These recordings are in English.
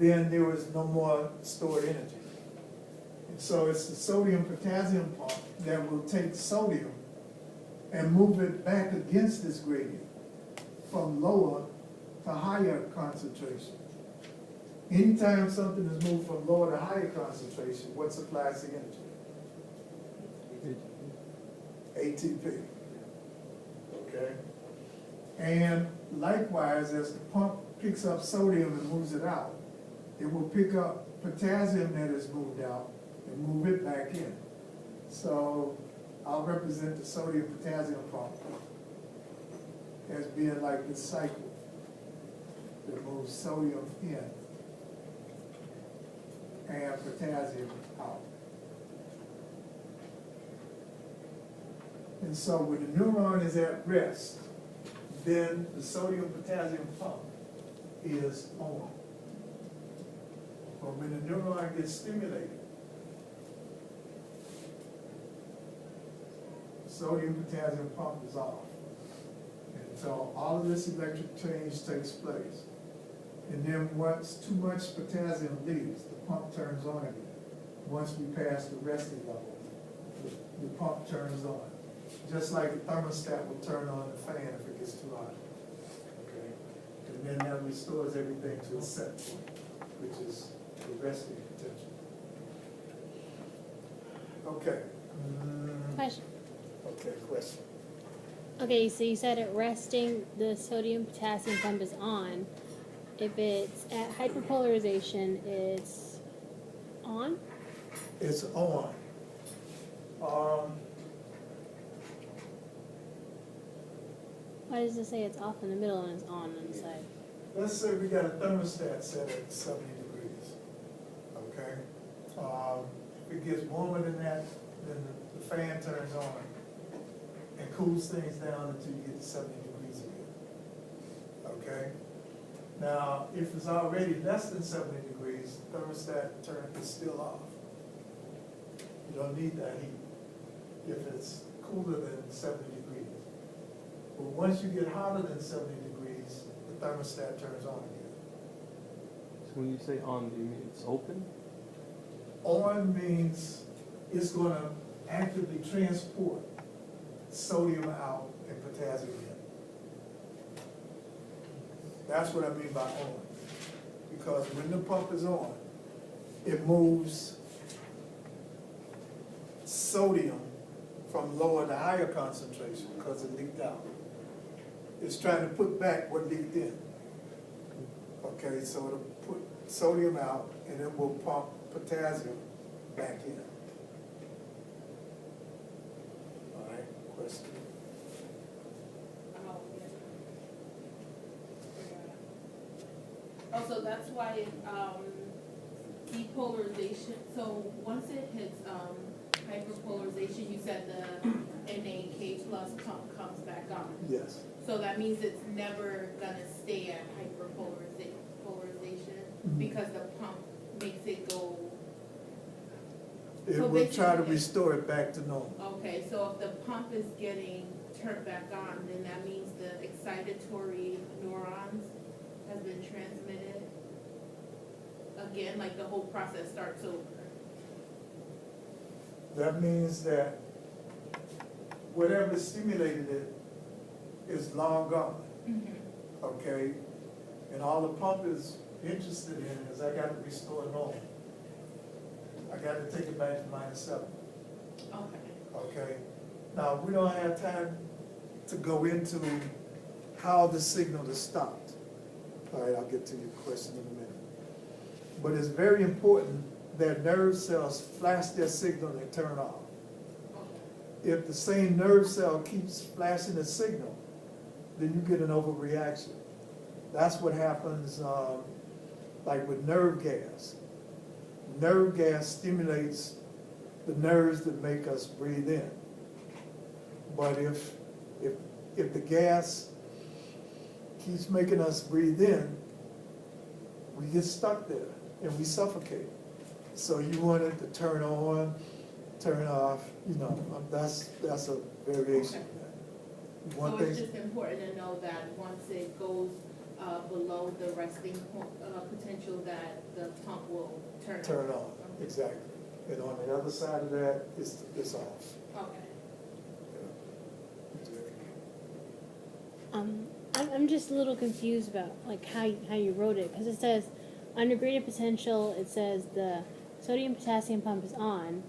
then there was no more stored energy. And so it's the sodium potassium pump that will take sodium and move it back against this gradient from lower to higher concentration. Anytime something is moved from lower to higher concentration, what supplies the energy? ATP. Okay? And likewise, as the pump picks up sodium and moves it out, it will pick up potassium that is moved out and move it back in. So I'll represent the sodium potassium pump as being like this cycle that moves sodium in and potassium out. And so when the neuron is at rest, then the sodium potassium pump is on. But when the neuron gets stimulated, the sodium potassium pump is off. And so all of this electric change takes place. And then once too much potassium leaves, the pump turns on again. Once we pass the resting level, the pump turns on. Just like a thermostat will turn on the fan if it gets too hot. Okay? And then that restores everything to a set point, which is the resting potential. Okay. Question. Okay, question. Okay, so you said at resting, the sodium potassium pump is on. If it's at hyperpolarization, it's on? It's on. Why does it say it's off in the middle and it's on the side? Let's say we got a thermostat set at 70 degrees, okay? If it gets warmer than that, then the fan turns on and cools things down until you get to 70 degrees again, okay? Now, if it's already less than 70 degrees, the thermostat is still off. You don't need that heat if it's cooler than 70 degrees. But once you get hotter than 70 degrees, the thermostat turns on again. So when you say on, do you mean it's open? On means it's going to actively transport sodium out and potassium in. That's what I mean by on. Because when the pump is on, it moves sodium from lower to higher concentration because it leaked out. It's trying to put back what leaked in. Okay, so it'll put sodium out and it will pump potassium back in. All right, question? Oh, so that's why depolarization, so once it hits hyperpolarization, you said the NaK plus pump comes back on. Yes. So that means it's never gonna stay at hyperpolarization because the pump makes it go. It So will try to basically- restore it back to normal. Okay, so if the pump is getting turned back on, then that means the excitatory neurons has been transmitted again, like the whole process starts over. That means that whatever stimulated it is long gone, okay? And all the pump is interested in is I got to restore normal. I got to take it back to -7, Okay. okay? Now, we don't have time to go into how the signal is stopped. All right, I'll get to your question in a minute. But it's very important that nerve cells flash their signal and turn off. If the same nerve cell keeps flashing a signal, then you get an overreaction. That's what happens like with nerve gas. Nerve gas stimulates the nerves that make us breathe in. But if the gas keeps making us breathe in, we get stuck there and we suffocate. So you want it to turn on, turn off, you know, that's a variation of that. You want So it's things, just important to know that once it goes below the resting potential that the pump will turn on. Turn on, exactly. And on the other side of that, it's off. Okay. Yeah. I'm just a little confused about like how you wrote it, because it says under graded potential, it says the sodium potassium pump is on,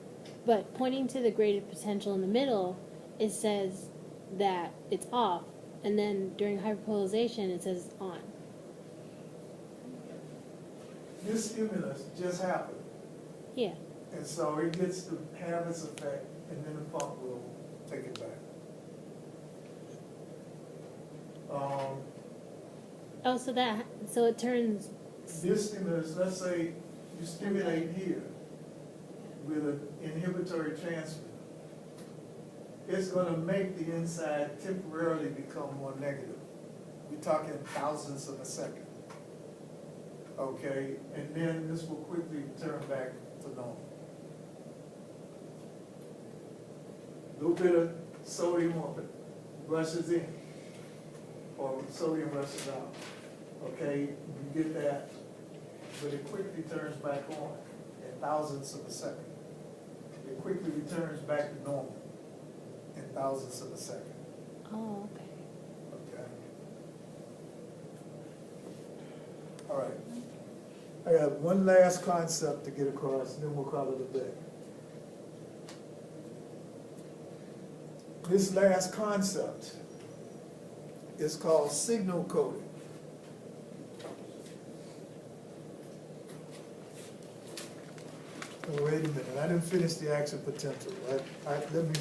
but pointing to the graded potential in the middle, it says that it's off, and then during hyperpolarization, it says it's on. This stimulus just happened, Yeah. and so it gets to have its effect, and then the pump will take it back. Oh, so it turns. This stimulus, let's say you stimulate here with an inhibitory transmitter, it's gonna make the inside temporarily become more negative. We're talking thousandths of a second. Okay, and then this will quickly turn back to normal. Little bit of sodium rushes in, or sodium rushes out. Okay, you get that, but it quickly turns back on in thousandths of a second. It quickly returns back to normal in thousandths of a second. Oh, okay. Okay. All right. I have one last concept to get across, and then we'll call it a day. This last concept is called signal coding. Oh, wait a minute, I didn't finish the action potential. Let me